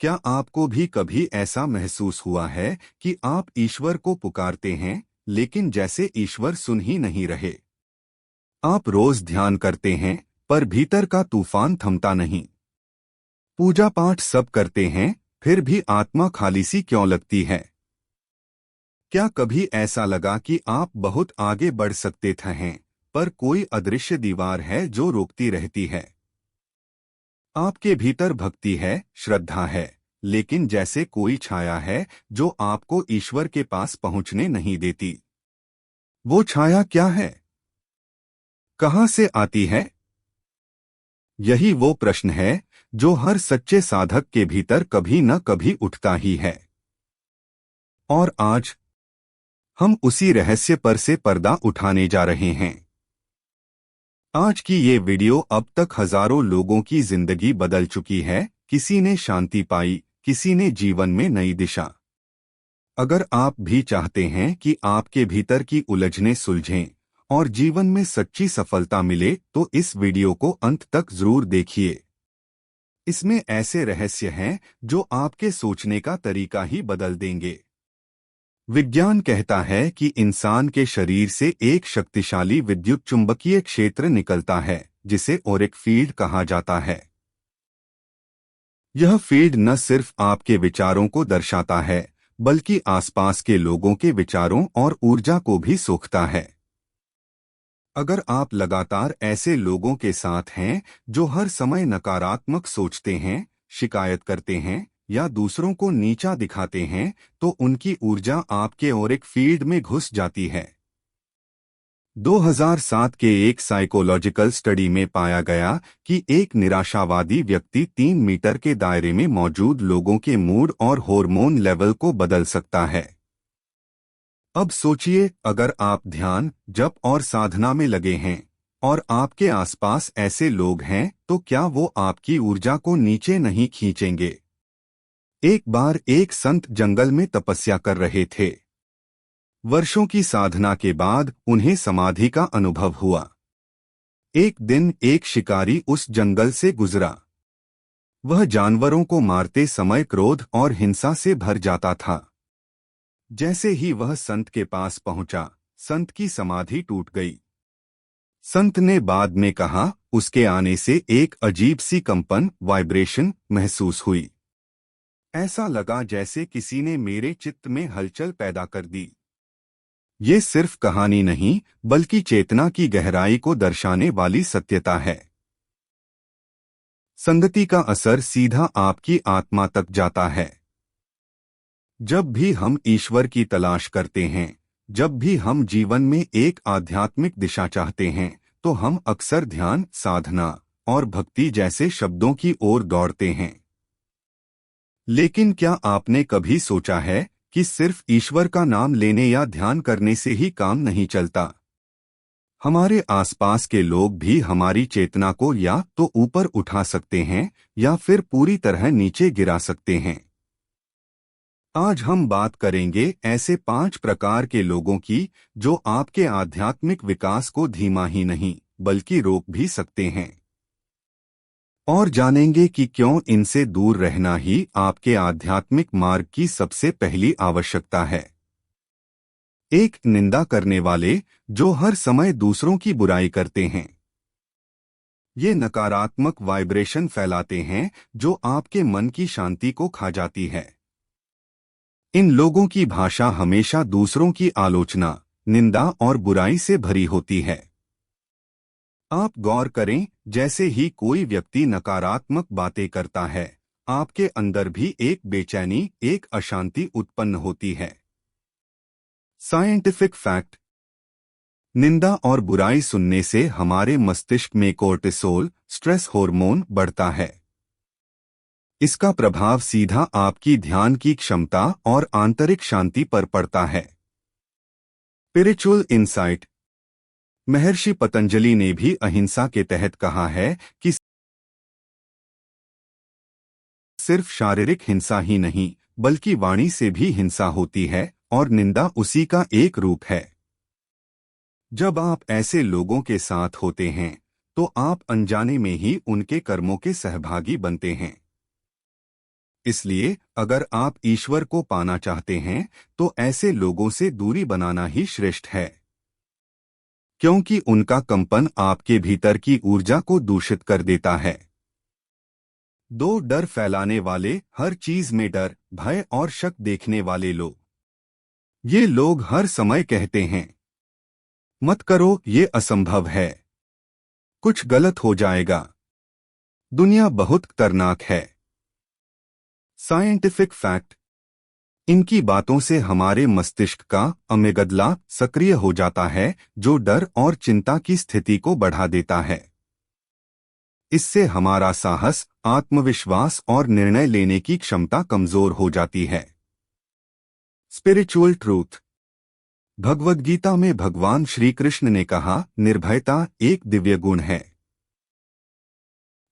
क्या आपको भी कभी ऐसा महसूस हुआ है कि आप ईश्वर को पुकारते हैं, लेकिन जैसे ईश्वर सुन ही नहीं रहे? आप रोज ध्यान करते हैं, पर भीतर का तूफान थमता नहीं। पूजा पाठ सब करते हैं, फिर भी आत्मा खाली सी क्यों लगती है? क्या कभी ऐसा लगा कि आप बहुत आगे बढ़ सकते थे, पर कोई अदृश्य दीवार है जो रोकती रहती है? आपके भीतर भक्ति है, श्रद्धा है, लेकिन जैसे कोई छाया है जो आपको ईश्वर के पास पहुंचने नहीं देती। वो छाया क्या है? कहां से आती है? यही वो प्रश्न है जो हर सच्चे साधक के भीतर कभी न कभी उठता ही है। और आज हम उसी रहस्य पर से पर्दा उठाने जा रहे हैं। आज की ये वीडियो अब तक हजारों लोगों की जिंदगी बदल चुकी है। किसी ने शांति पाई, किसी ने जीवन में नई दिशा। अगर आप भी चाहते हैं कि आपके भीतर की उलझनें सुलझें और जीवन में सच्ची सफलता मिले, तो इस वीडियो को अंत तक जरूर देखिए। इसमें ऐसे रहस्य हैं जो आपके सोचने का तरीका ही बदल देंगे। विज्ञान कहता है कि इंसान के शरीर से एक शक्तिशाली विद्युत चुंबकीय क्षेत्र निकलता है, जिसे ऑरिक फील्ड कहा जाता है। यह फील्ड न सिर्फ आपके विचारों को दर्शाता है, बल्कि आसपास के लोगों के विचारों और ऊर्जा को भी सोखता है। अगर आप लगातार ऐसे लोगों के साथ हैं जो हर समय नकारात्मक सोचते हैं, शिकायत करते हैं या दूसरों को नीचा दिखाते हैं, तो उनकी ऊर्जा आपके ऑरिक फील्ड में घुस जाती है। 2007 के एक साइकोलॉजिकल स्टडी में पाया गया कि एक निराशावादी व्यक्ति 3 मीटर के दायरे में मौजूद लोगों के मूड और हार्मोन लेवल को बदल सकता है। अब सोचिए, अगर आप ध्यान, जप और साधना में लगे हैं और आपके आसपास ऐसे लोग हैं, तो क्या वो आपकी ऊर्जा को नीचे नहीं खींचेंगे? एक बार एक संत जंगल में तपस्या कर रहे थे। वर्षों की साधना के बाद उन्हें समाधि का अनुभव हुआ। एक दिन एक शिकारी उस जंगल से गुजरा। वह जानवरों को मारते समय क्रोध और हिंसा से भर जाता था। जैसे ही वह संत के पास पहुंचा, संत की समाधि टूट गई। संत ने बाद में कहा, उसके आने से एक अजीब सी कंपन, वाइब्रेशन महसूस हुई। ऐसा लगा जैसे किसी ने मेरे चित्त में हलचल पैदा कर दी। ये सिर्फ कहानी नहीं, बल्कि चेतना की गहराई को दर्शाने वाली सत्यता है। संगति का असर सीधा आपकी आत्मा तक जाता है। जब भी हम ईश्वर की तलाश करते हैं, जब भी हम जीवन में एक आध्यात्मिक दिशा चाहते हैं, तो हम अक्सर ध्यान, साधना और भक्ति जैसे शब्दों की ओर दौड़ते हैं। लेकिन क्या आपने कभी सोचा है कि सिर्फ ईश्वर का नाम लेने या ध्यान करने से ही काम नहीं चलता? हमारे आसपास के लोग भी हमारी चेतना को या तो ऊपर उठा सकते हैं या फिर पूरी तरह नीचे गिरा सकते हैं। आज हम बात करेंगे ऐसे 5 प्रकार के लोगों की जो आपके आध्यात्मिक विकास को धीमा ही नहीं, बल्कि रोक भी सकते हैं। और जानेंगे कि क्यों इनसे दूर रहना ही आपके आध्यात्मिक मार्ग की सबसे पहली आवश्यकता है। एक, निंदा करने वाले, जो हर समय दूसरों की बुराई करते हैं। ये नकारात्मक वाइब्रेशन फैलाते हैं जो आपके मन की शांति को खा जाती है। इन लोगों की भाषा हमेशा दूसरों की आलोचना, निंदा और बुराई से भरी होती है। आप गौर करें, जैसे ही कोई व्यक्ति नकारात्मक बातें करता है, आपके अंदर भी एक बेचैनी, एक अशांति उत्पन्न होती है। साइंटिफिक फैक्ट: निंदा और बुराई सुनने से हमारे मस्तिष्क में कोर्टिसोल, स्ट्रेस हार्मोन बढ़ता है। इसका प्रभाव सीधा आपकी ध्यान की क्षमता और आंतरिक शांति पर पड़ता है। स्पिरिचुअल इंसाइट: महर्षि पतंजलि ने भी अहिंसा के तहत कहा है कि सिर्फ शारीरिक हिंसा ही नहीं, बल्कि वाणी से भी हिंसा होती है, और निंदा उसी का एक रूप है। जब आप ऐसे लोगों के साथ होते हैं, तो आप अनजाने में ही उनके कर्मों के सहभागी बनते हैं। इसलिए अगर आप ईश्वर को पाना चाहते हैं तो ऐसे लोगों से दूरी बनाना ही श्रेष्ठ है, क्योंकि उनका कंपन आपके भीतर की ऊर्जा को दूषित कर देता है। दो, डर फैलाने वाले, हर चीज में डर, भय और शक देखने वाले लोग। ये लोग हर समय कहते हैं, मत करो, ये असंभव है, कुछ गलत हो जाएगा, दुनिया बहुत खतरनाक है। साइंटिफिक फैक्ट, इनकी बातों से हमारे मस्तिष्क का अमेगडला सक्रिय हो जाता है, जो डर और चिंता की स्थिति को बढ़ा देता है। इससे हमारा साहस, आत्मविश्वास और निर्णय लेने की क्षमता कमजोर हो जाती है। स्पिरिचुअल ट्रूथ, भगवद गीता में भगवान श्री कृष्ण ने कहा, निर्भयता एक दिव्य गुण है।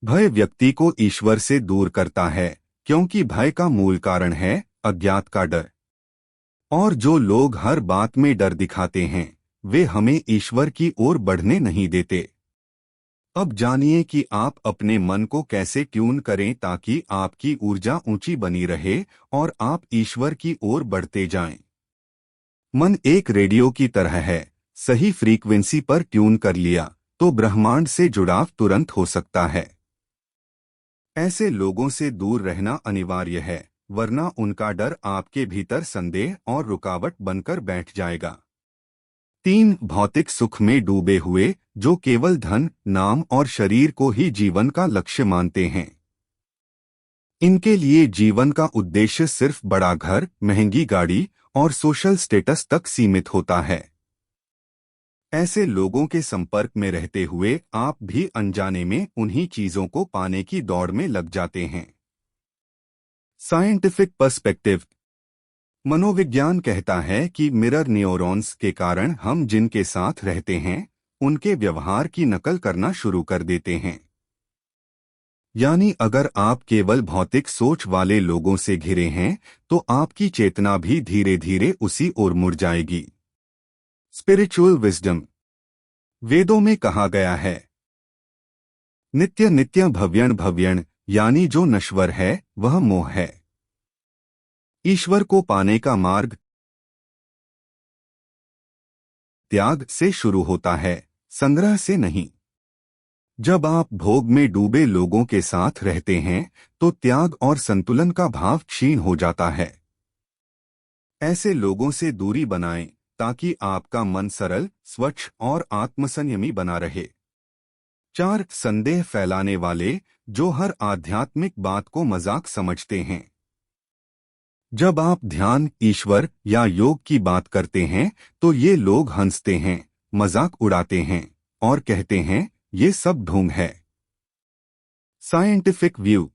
भय व्यक्ति को ईश्वर से दूर करता है, क्योंकि भय का मूल कारण है अज्ञात का डर। और जो लोग हर बात में डर दिखाते हैं, वे हमें ईश्वर की ओर बढ़ने नहीं देते। अब जानिए कि आप अपने मन को कैसे ट्यून करें ताकि आपकी ऊर्जा ऊंची बनी रहे और आप ईश्वर की ओर बढ़ते जाएं। मन एक रेडियो की तरह है, सही फ्रीक्वेंसी पर ट्यून कर लिया तो ब्रह्मांड से जुड़ाव तुरंत हो सकता है। ऐसे लोगों से दूर रहना अनिवार्य है, वरना उनका डर आपके भीतर संदेह और रुकावट बनकर बैठ जाएगा। 3, भौतिक सुख में डूबे हुए, जो केवल धन, नाम और शरीर को ही जीवन का लक्ष्य मानते हैं। इनके लिए जीवन का उद्देश्य सिर्फ बड़ा घर, महंगी गाड़ी और सोशल स्टेटस तक सीमित होता है। ऐसे लोगों के संपर्क में रहते हुए आप भी अनजाने में उन्हीं चीजों को पाने की दौड़ में लग जाते हैं। साइंटिफिक पर्सपेक्टिव, मनोविज्ञान कहता है कि मिरर न्यूरॉन्स के कारण हम जिनके साथ रहते हैं उनके व्यवहार की नकल करना शुरू कर देते हैं। यानी अगर आप केवल भौतिक सोच वाले लोगों से घिरे हैं तो आपकी चेतना भी धीरे धीरे उसी ओर मुड़ जाएगी। स्पिरिचुअल विजडम, वेदों में कहा गया है, नित्य नित्य भव्यण भव्यण, यानी जो नश्वर है वह मोह है। ईश्वर को पाने का मार्ग त्याग से शुरू होता है, संग्रह से नहीं। जब आप भोग में डूबे लोगों के साथ रहते हैं तो त्याग और संतुलन का भाव क्षीण हो जाता है। ऐसे लोगों से दूरी बनाएं ताकि आपका मन सरल, स्वच्छ और आत्मसंयमी बना रहे। 4, संदेह फैलाने वाले, जो हर आध्यात्मिक बात को मजाक समझते हैं। जब आप ध्यान, ईश्वर या योग की बात करते हैं तो ये लोग हंसते हैं, मजाक उड़ाते हैं और कहते हैं ये सब ढोंग है। साइंटिफिक व्यू,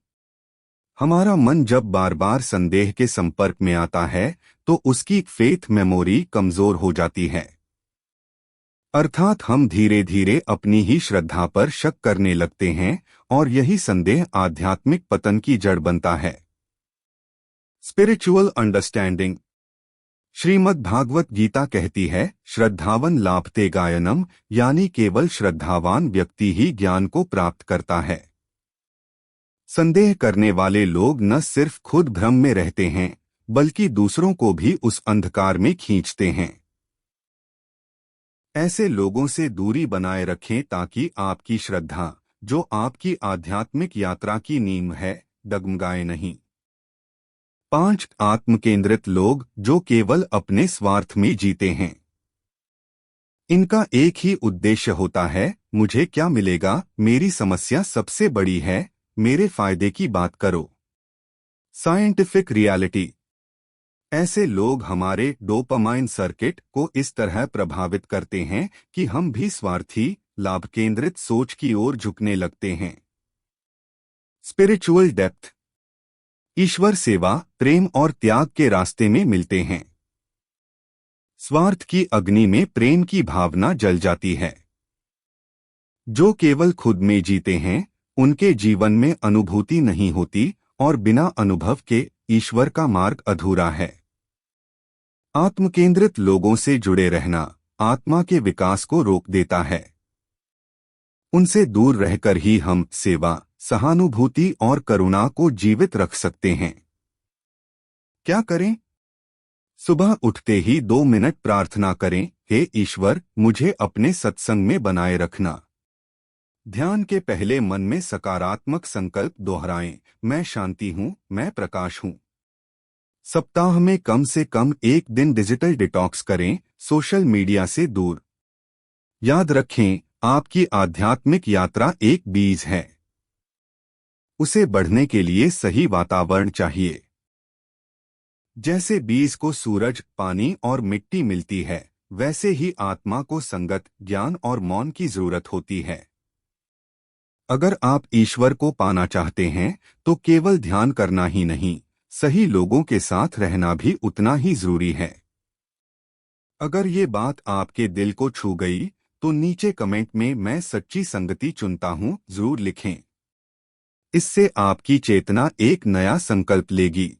हमारा मन जब बार बार संदेह के संपर्क में आता है तो उसकी फेथ मेमोरी कमजोर हो जाती है, अर्थात हम धीरे धीरे अपनी ही श्रद्धा पर शक करने लगते हैं और यही संदेह आध्यात्मिक पतन की जड़ बनता है। स्पिरिचुअल अंडरस्टैंडिंग, श्रीमद् भागवत गीता कहती है, श्रद्धावन लाभते गायनम, यानी केवल श्रद्धावान व्यक्ति ही ज्ञान को प्राप्त करता है। संदेह करने वाले लोग न सिर्फ खुद भ्रम में रहते हैं बल्कि दूसरों को भी उस अंधकार में खींचते हैं। ऐसे लोगों से दूरी बनाए रखें ताकि आपकी श्रद्धा, जो आपकी आध्यात्मिक यात्रा की नींव है, डगमगाए नहीं। 5, आत्मकेंद्रित लोग, जो केवल अपने स्वार्थ में जीते हैं। इनका एक ही उद्देश्य होता है, मुझे क्या मिलेगा, मेरी समस्या सबसे बड़ी है, मेरे फायदे की बात करो। साइंटिफिक रियलिटी, ऐसे लोग हमारे डोपामाइन सर्किट को इस तरह प्रभावित करते हैं कि हम भी स्वार्थी, लाभ केंद्रित सोच की ओर झुकने लगते हैं। स्पिरिचुअल डेप्थ, ईश्वर सेवा, प्रेम और त्याग के रास्ते में मिलते हैं। स्वार्थ की अग्नि में प्रेम की भावना जल जाती है। जो केवल खुद में जीते हैं उनके जीवन में अनुभूति नहीं होती और बिना अनुभव के ईश्वर का मार्ग अधूरा है। आत्मकेंद्रित लोगों से जुड़े रहना आत्मा के विकास को रोक देता है। उनसे दूर रहकर ही हम सेवा, सहानुभूति और करुणा को जीवित रख सकते हैं। क्या करें? सुबह उठते ही 2 मिनट प्रार्थना करें, हे ईश्वर, मुझे अपने सत्संग में बनाए रखना। ध्यान के पहले मन में सकारात्मक संकल्प दोहराएं, मैं शांति हूँ, मैं प्रकाश हूँ। सप्ताह में कम से कम एक दिन डिजिटल डिटॉक्स करें, सोशल मीडिया से दूर। याद रखें, आपकी आध्यात्मिक यात्रा एक बीज है। उसे बढ़ने के लिए सही वातावरण चाहिए। जैसे बीज को सूरज, पानी और मिट्टी मिलती है, वैसे ही आत्मा को संगत, ज्ञान और मौन की जरूरत होती है। अगर आप ईश्वर को पाना चाहते हैं, तो केवल ध्यान करना ही नहीं, सही लोगों के साथ रहना भी उतना ही जरूरी है। अगर ये बात आपके दिल को छू गई, तो नीचे कमेंट में मैं सच्ची संगति चुनता हूँ जरूर लिखें। इससे आपकी चेतना एक नया संकल्प लेगी।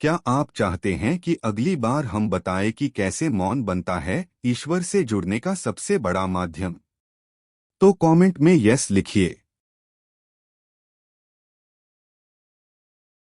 क्या आप चाहते हैं कि अगली बार हम बताएं कि कैसे मौन बनता है ईश्वर से जुड़ने का सबसे बड़ा माध्यम? तो कमेंट में यस लिखिए।